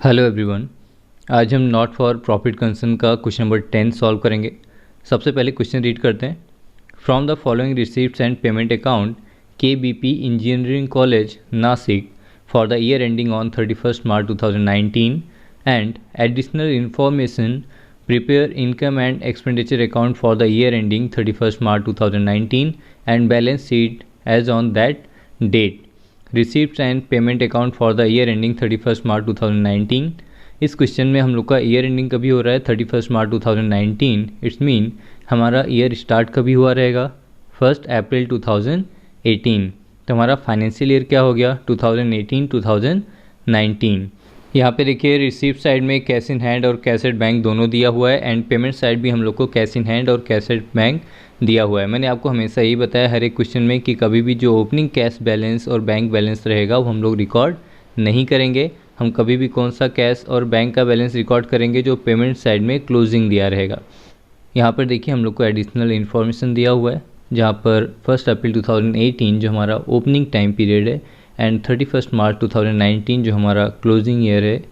Hello everyone. आज हम not for profit concern का क्वेश्चन नंबर 10 सॉल्व करेंगे। सबसे पहले क्वेश्चन रीड करते हैं। From the following receipts and payment account KBP engineering college Nashik for the year ending on 31st March 2019 and additional information prepare income and expenditure account for the year ending 31st March 2019 and balance sheet as on that date. Receipts and payment account for the year ending 31st March 2019। इस question में हम लोग का year ending कभी हो रहा है 31st March 2019। It's mean हमारा ईयर स्टार्ट कभी हुआ रहेगा 1 अप्रैल 2018। तो हमारा फाइनेंशियल ईयर क्या हो गया 2018-2019। यहाँ पे देखिए रिसीप्ट साइड में कैश इन हैंड और कैश एट बैंक दोनों दिया हुआ है एंड पेमेंट साइड भी हम लोग को कैश इन हैंड और कैश एट बैंक दिया हुआ है। मैंने आपको हमेशा यही बताया हर एक क्वेश्चन में कि कभी भी जो ओपनिंग कैश बैलेंस और बैंक बैलेंस रहेगा वो हम लोग रिकॉर्ड नहीं करेंगे। हम कभी भी कौन सा कैश और बैंक का बैलेंस रिकॉर्ड करेंगे जो पेमेंट साइड में क्लोजिंग दिया रहेगा। यहाँ पर देखिए हम लोग को एडिशनल इन्फॉर्मेशन दिया हुआ है जहाँ पर 1 अप्रैल 2018 जो हमारा ओपनिंग टाइम पीरियड है एंड 31st March 2019 जो हमारा क्लोजिंग ईयर है,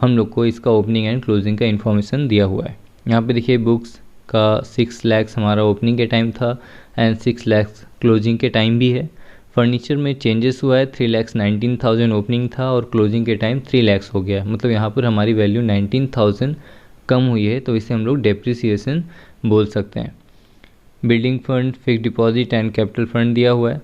हम लोग को इसका ओपनिंग एंड क्लोजिंग का इन्फॉर्मेशन दिया हुआ है। यहाँ पे देखिए बुक्स का 6 लाख हमारा ओपनिंग के टाइम था एंड 6 लाख क्लोजिंग के टाइम भी है। फर्नीचर में चेंजेस हुआ है, 3,19,000 ओपनिंग था और क्लोजिंग के टाइम 3 लाख हो गया। मतलब यहाँ पर हमारी वैल्यू 19,000 कम हुई है, तो इसे हम लोग डेप्रिसिएशन बोल सकते हैं। Building fund, fix deposit and capital fund दिया हुआ है।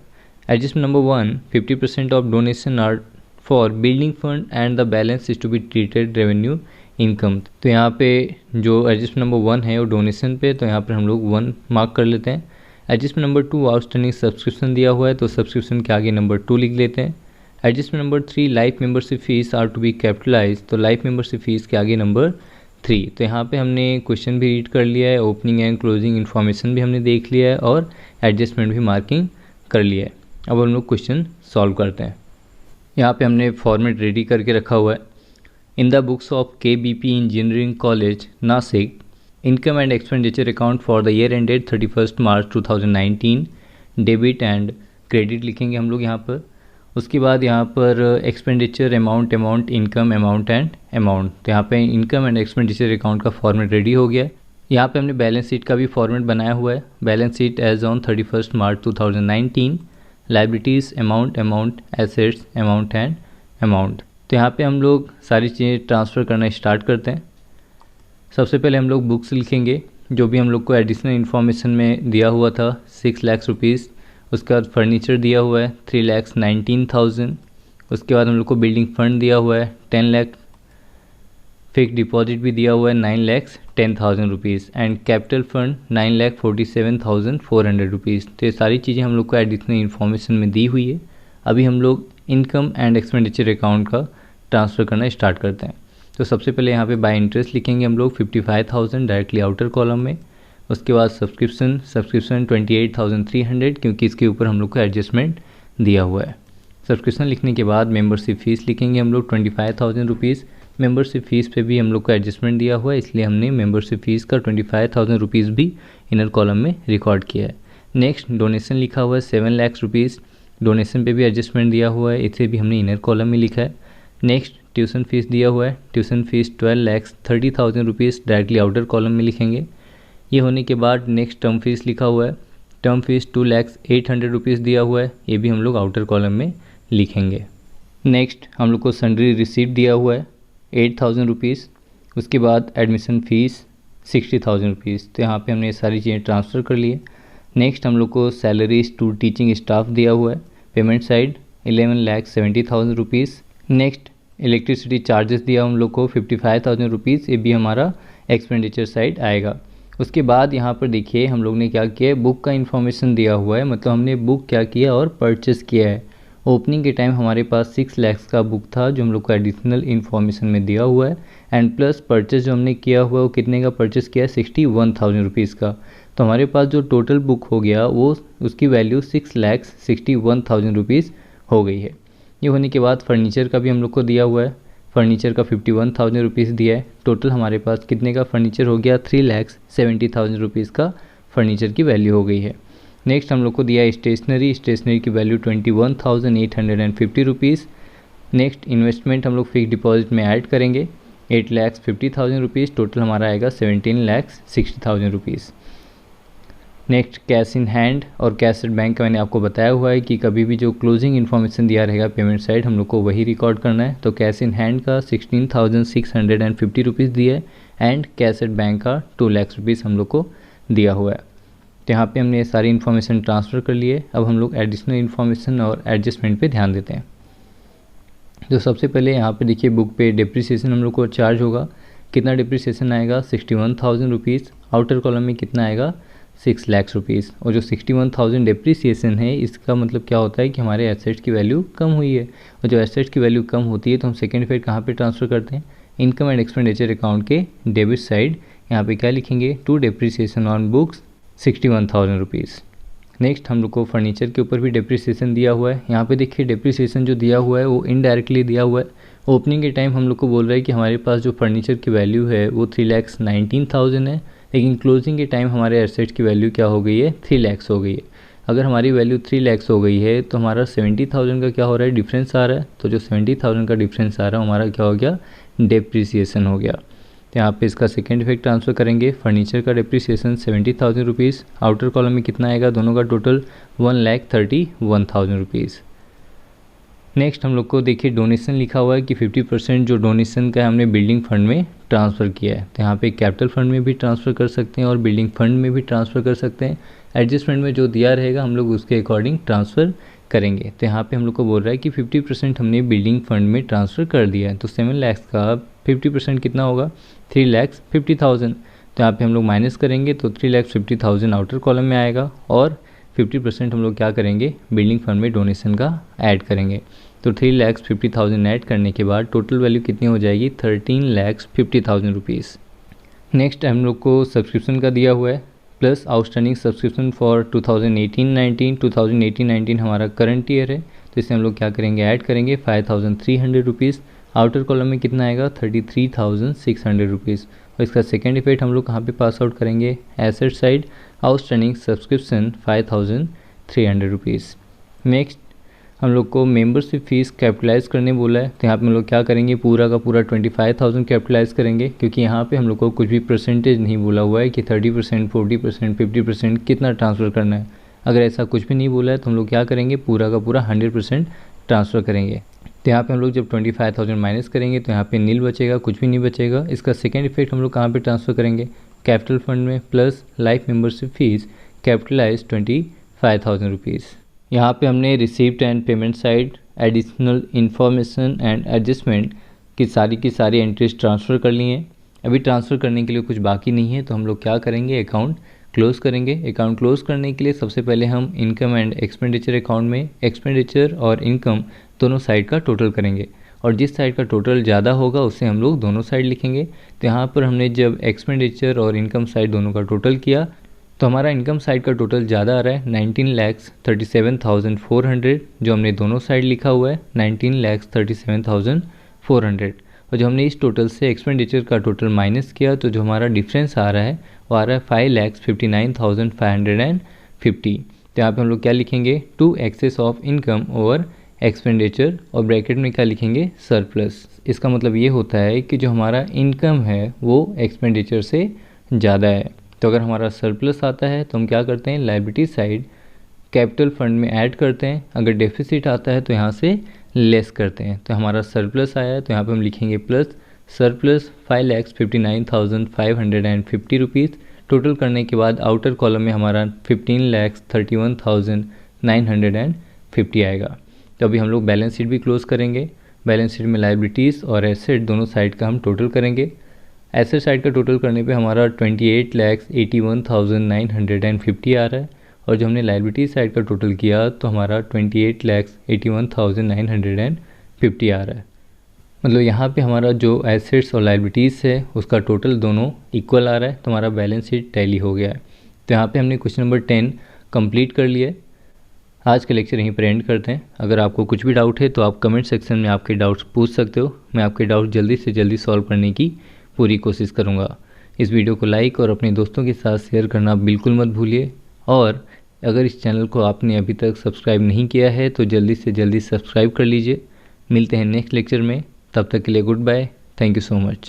Adjustment number 1, 50% of donation are for building fund and the balance is to be treated revenue income. तो यहाँ पे जो एडजस्टमेंट नंबर 1 है वो डोनेशन पे, तो यहाँ पर हम लोग 1 मार्क कर लेते हैं। एडजस्टमेंट नंबर 2, आउटस्टैंडिंग सब्सक्रिप्शन दिया हुआ है तो सब्सक्रिप्शन के आगे नंबर 2 लिख लेते हैं। Adjustment number 3, life membership fees are to be capitalize, तो लाइफ मेंबरशिप फीस के आगे नंबर 3। तो यहाँ पे हमने क्वेश्चन भी रीड कर लिया है, ओपनिंग एंड क्लोजिंग इन्फॉर्मेशन भी हमने देख लिया है और एडजस्टमेंट भी मार्किंग कर लिया है। अब हम लोग क्वेश्चन सॉल्व करते हैं। यहाँ पे हमने फॉर्मेट रेडी करके रखा हुआ है। In the books of KBP engineering college Nashik, income and expenditure account for the year ended 31st March 2019, debit and credit लिखेंगे हम लोग यहाँ पर। उसके बाद यहाँ पर expenditure amount, income amount and amount. तो यहाँ पे इनकम एंड एक्सपेंडिचर अकाउंट का फॉर्मेट रेडी हो गया है। यहाँ पे हमने बैलेंस शीट का भी फॉर्मेट बनाया हुआ है। Balance sheet as on 31st March 2019, liabilities amount, assets amount and amount. तो यहाँ पे हम लोग सारी चीज़ें ट्रांसफ़र करना स्टार्ट करते हैं। सबसे पहले हम लोग बुक्स लिखेंगे जो भी हम लोग को एडिशनल इन्फॉर्मेशन में दिया हुआ था 6 लाख रुपीज़। उसके बाद फर्नीचर दिया हुआ है 3,19,000। उसके बाद हम लोग को बिल्डिंग फंड दिया हुआ है 10 लाख। फिक्स डिपॉजिट भी दिया हुआ है 9,10,000 rupees and capital fund 9,47,400 rupees. तो ये सारी चीज़ें हम लोग को एडिशनल इन्फॉर्मेशन में दी हुई है। अभी हम लोग इनकम एंड एक्सपेंडिचर अकाउंट का ट्रांसफ़र करना स्टार्ट करते हैं। तो सबसे पहले यहाँ पे बाय इंटरेस्ट लिखेंगे हम लोग 55,000 डायरेक्टली आउटर कॉलम में। उसके बाद सब्सक्रिप्शन 28,300 क्योंकि इसके ऊपर हम लोग को एडजस्टमेंट दिया हुआ है। सब्सक्रिप्शन लिखने के बाद मेंबरशिप फ़ीस लिखेंगे हम लोग 25,000 रुपीज़। मेंबरशिप फ़ीस पे भी हम लोग को एडजस्टमेंट दिया हुआ है, इसलिए हमने मेंबरशिप फ़ीस का 25,000 रुपीज़ भी इनर कॉलम में रिकॉर्ड किया है। नेक्स्ट डोनेशन लिखा हुआ है 7 लाख रुपीज़। डोनेशन पे भी एडजस्टमेंट दिया हुआ है, इसे भी हमने इनर कॉलम में लिखा है। नेक्स्ट ट्यूशन फीस दिया हुआ है, tuition fees 12,30,000 rupees directly outer column में लिखेंगे। ये होने के बाद नेक्स्ट टर्म फीस लिखा हुआ है, टर्म फीस 2,08,000 रुपीज़ दिया हुआ है, ये भी हम लोग आउटर कॉलम में लिखेंगे। नेक्स्ट हम लोग को सन्ड्री रिसीप्ट दिया हुआ है 8,000 रुपीज़। उसके बाद एडमिशन फ़ीस 60,000 रुपीज़। तो यहाँ पे हमने ये सारी चीज़ें ट्रांसफ़र कर ली है। नेक्स्ट हम लोग को सैलरीज टू टीचिंग स्टाफ दिया हुआ है, payment side 11,70,000 rupees. Next electricity charges दिया हम लोग को 55,000 रुपीज़, ये भी हमारा एक्सपेंडिचर साइड आएगा। उसके बाद यहाँ पर देखिए हम लोग ने क्या किया है, बुक का इन्फॉर्मेशन दिया हुआ है, मतलब हमने बुक क्या किया और परचेस किया है। ओपनिंग के टाइम हमारे पास 6 लाख का बुक था जो हम लोग को एडिशनल इन्फॉर्मेशन में दिया हुआ है एंड प्लस परचेस जो हमने किया हुआ है वो कितने का परचेस किया है 61,000 रुपीज़ का। तो हमारे पास जो टोटल बुक हो गया वो उसकी वैल्यू 6,61,000 रुपीज़ हो गई है। ये होने के बाद फर्नीचर का भी हम लोग को दिया हुआ है, फर्नीचर का 51,000 रुपीज़ दिया है। टोटल हमारे पास कितने का फर्नीचर हो गया 3,70,000 रुपीज़ का फर्नीचर की वैल्यू हो गई है। नेक्स्ट हम लोग को दिया है स्टेशनरी की वैल्यू 21,850 रुपीज़। नेक्स्ट इन्वेस्टमेंट हम लोग फिक्स डिपॉजिट में ऐड करेंगे 8,50,000 रुपीज़, टोटल हमारा आएगा 17,60,000 rupees. Next cash in hand और कैश एट बैंक का मैंने आपको बताया हुआ है कि कभी भी जो क्लोजिंग इन्फॉर्मेशन दिया रहेगा पेमेंट साइड हम लोग को वही रिकॉर्ड करना है। तो कैश इन हैंड का 16,650 रुपीज़ दिया है एंड कैश एट बैंक का 2 लाख रुपीज़ हम लोग को दिया हुआ है। तो यहाँ पे हमने सारी इन्फॉर्मेशन ट्रांसफ़र कर लिए। अब हम लोग एडिशनल इन्फॉर्मेशन और एडजस्टमेंट पे ध्यान देते हैं। तो सबसे पहले यहाँ पे देखिए बुक पे डिप्रिसिएशन हम लोग को चार्ज होगा। कितना डिप्रिसिएशन आएगा 61,000 रुपीज़। आउटर कॉलम में कितना आएगा 6 लाख रुपीज़। और जो 61,000 डिप्रिसिएशन है इसका मतलब क्या होता है कि हमारे एसेट्स की वैल्यू कम हुई है। और जो एसेट्स की वैल्यू कम होती है तो हम सेकेंड इफेक्ट कहाँ पे ट्रांसफ़र करते हैं, इनकम एंड एक्सपेंडिचर अकाउंट के डेबिट साइड। यहाँ पे क्या लिखेंगे, to depreciation on books 61,000 rupees. Next हम लोग को फर्नीचर के ऊपर भी डिप्रिसिएशन दिया हुआ है। यहाँ पे देखिए डिप्रिसिएशन जो दिया हुआ है वो इनडायरेक्टली दिया हुआ है। ओपनिंग के टाइम हम लोग को बोल रहा है कि हमारे पास जो फर्नीचर की वैल्यू है वो 3,19,000 है, लेकिन क्लोजिंग के टाइम हमारे एसेट्स की वैल्यू क्या हो गई है 3 लाख हो गई है। अगर हमारी वैल्यू 3 लाख हो गई है तो हमारा 70,000 का क्या हो रहा है, डिफरेंस आ रहा है। तो जो 70,000 का डिफरेंस आ रहा है हमारा क्या हो गया, डिप्रिसिएशन हो गया। तो यहाँ पे इसका सेकेंड इफेक्ट ट्रांसफ़र करेंगे। फर्नीचर का डिप्रिसिएशन 70,000 रुपीज़। आउटर कॉलम में कितना आएगा, दोनों का टोटल 1,31,000 रुपीज़। नेक्स्ट हम लोग को देखिए डोनेशन लिखा हुआ है कि 50% जो डोनेशन का हमने बिल्डिंग फंड में ट्रांसफ़र किया है। तो यहाँ पे कैपिटल फंड में भी ट्रांसफ़र कर सकते हैं और बिल्डिंग फंड में भी ट्रांसफ़र कर सकते हैं। एडजस्टमेंट में जो दिया रहेगा हम लोग उसके अकॉर्डिंग ट्रांसफ़र करेंगे। तो यहाँ पे हम लोग को बोल रहा है कि 50% हमने बिल्डिंग फंड में ट्रांसफ़र कर दिया है। तो 7 लाख का 50% कितना होगा, 3,50,000। तो यहाँ पे हम लोग माइनस करेंगे तो 3,50,000 आउटर कॉलम में आएगा और 50% हम लोग क्या करेंगे, बिल्डिंग फंड में डोनेशन का ऐड करेंगे। तो 3,50,000 ऐड करने के बाद टोटल वैल्यू कितनी हो जाएगी, 13,50,000 रुपीज़। नेक्स्ट हम लोग को सब्सक्रिप्शन का दिया हुआ है प्लस आउटस्टैंडिंग सब्सक्रिप्शन फॉर 2018-19। 2018-19 हमारा करंट ईयर है तो इसे हम लोग क्या करेंगे, ऐड करेंगे 5,300 रुपीज़। आउटर कॉलम में कितना आएगा 33,600 रुपीज़। और इसका सेकेंड इफेक्ट हम लोग कहाँ पे पास आउट करेंगे, asset side. Outstanding subscription 5,300 rupees. Next हम लोग को मेंबरशिप फ़ीस कैपिटलाइज करने बोला है। तो यहाँ पे हम लोग क्या करेंगे, पूरा का पूरा 25,000 कैपिटलाइज करेंगे, क्योंकि यहाँ पे हम लोग को कुछ भी परसेंटेज नहीं बोला हुआ है कि 30%, 40%, 50% कितना ट्रांसफ़र करना है। अगर ऐसा कुछ भी नहीं बोला है तो हम लोग क्या करेंगे, पूरा का पूरा 100% ट्रांसफ़र करेंगे। तो यहाँ पे हम लोग जब 25,000 माइनस करेंगे तो यहाँ पे नील बचेगा, कुछ भी नहीं बचेगा। इसका सेकेंड इफेक्ट हम लोग कहाँ पे ट्रांसफ़र करेंगे, कैपिटल फंड में plus life membership fees capitalize 25,000 rupees. यहाँ पे हमने receipt and payment side, additional information and adjustment की सारी एंट्रीज ट्रांसफ़र कर ली हैं। अभी ट्रांसफ़र करने के लिए कुछ बाकी नहीं है तो हम लोग क्या करेंगे, अकाउंट क्लोज़ करेंगे। अकाउंट क्लोज़ करने के लिए सबसे पहले हम इनकम एंड एक्सपेंडिचर अकाउंट में एक्सपेंडिचर और इनकम दोनों साइड का टोटल करेंगे और जिस साइड का टोटल ज़्यादा होगा उससे हम लोग दोनों साइड लिखेंगे। तो यहाँ पर हमने जब एक्सपेंडिचर और इनकम साइड दोनों का टोटल किया तो हमारा इनकम साइड का टोटल ज़्यादा आ रहा है 19,37,400, जो हमने दोनों साइड लिखा हुआ है 19,37,400। और जो हमने इस टोटल से एक्सपेंडिचर का टोटल माइनस किया तो जो हमारा डिफरेंस आ रहा है वो आ रहा है 5,59,550। तो यहाँ पे हम लोग क्या लिखेंगे, to excess of income over expenditure और ब्रैकेट में क्या लिखेंगे, सरप्लस। इसका मतलब ये होता है कि जो हमारा इनकम है वो एक्सपेंडिचर से ज़्यादा है। तो अगर हमारा सरप्लस आता है तो हम क्या करते हैं, लायबिलिटी साइड कैपिटल फंड में ऐड करते हैं। अगर डेफिसिट आता है तो यहाँ से लेस करते हैं। तो हमारा सरप्लस आया है तो यहाँ पे हम लिखेंगे प्लस सरप्लस 5,59,550 रुपीज़। टोटल करने के बाद आउटर कॉलम में हमारा 15,31,950 आएगा। तो अभी हम लोग बैलेंस शीट भी क्लोज़ करेंगे। बैलेंस शीट में लायबिलिटीज़ और एसेट दोनों साइड का हम टोटल करेंगे। एसेट साइड का टोटल करने पे हमारा 28,81,950 आ रहा है और जो हमने लायबिलिटी साइड का टोटल किया तो हमारा 28,81,950 आ रहा है। मतलब यहाँ पे हमारा जो एसेट्स और लायबिलिटीज़ है उसका टोटल दोनों इक्वल आ रहा है, तो हमारा बैलेंस शीट टैली हो गया है। तो यहाँ पे हमने क्वेश्चन नंबर 10 कंप्लीट कर लिया है। आज का लेक्चर यहीं पर एंड करते हैं। अगर आपको कुछ भी डाउट है तो आप कमेंट सेक्शन में आपके डाउट्स पूछ सकते हो। मैं आपके डाउट जल्दी से जल्दी सॉल्व करने की पूरी कोशिश करूँगा। इस वीडियो को लाइक और अपने दोस्तों के साथ शेयर करना बिल्कुल मत भूलिए। और अगर इस चैनल को आपने अभी तक सब्सक्राइब नहीं किया है तो जल्दी से जल्दी सब्सक्राइब कर लीजिए। मिलते हैं नेक्स्ट लेक्चर में, तब तक के लिए goodbye, thank you so much.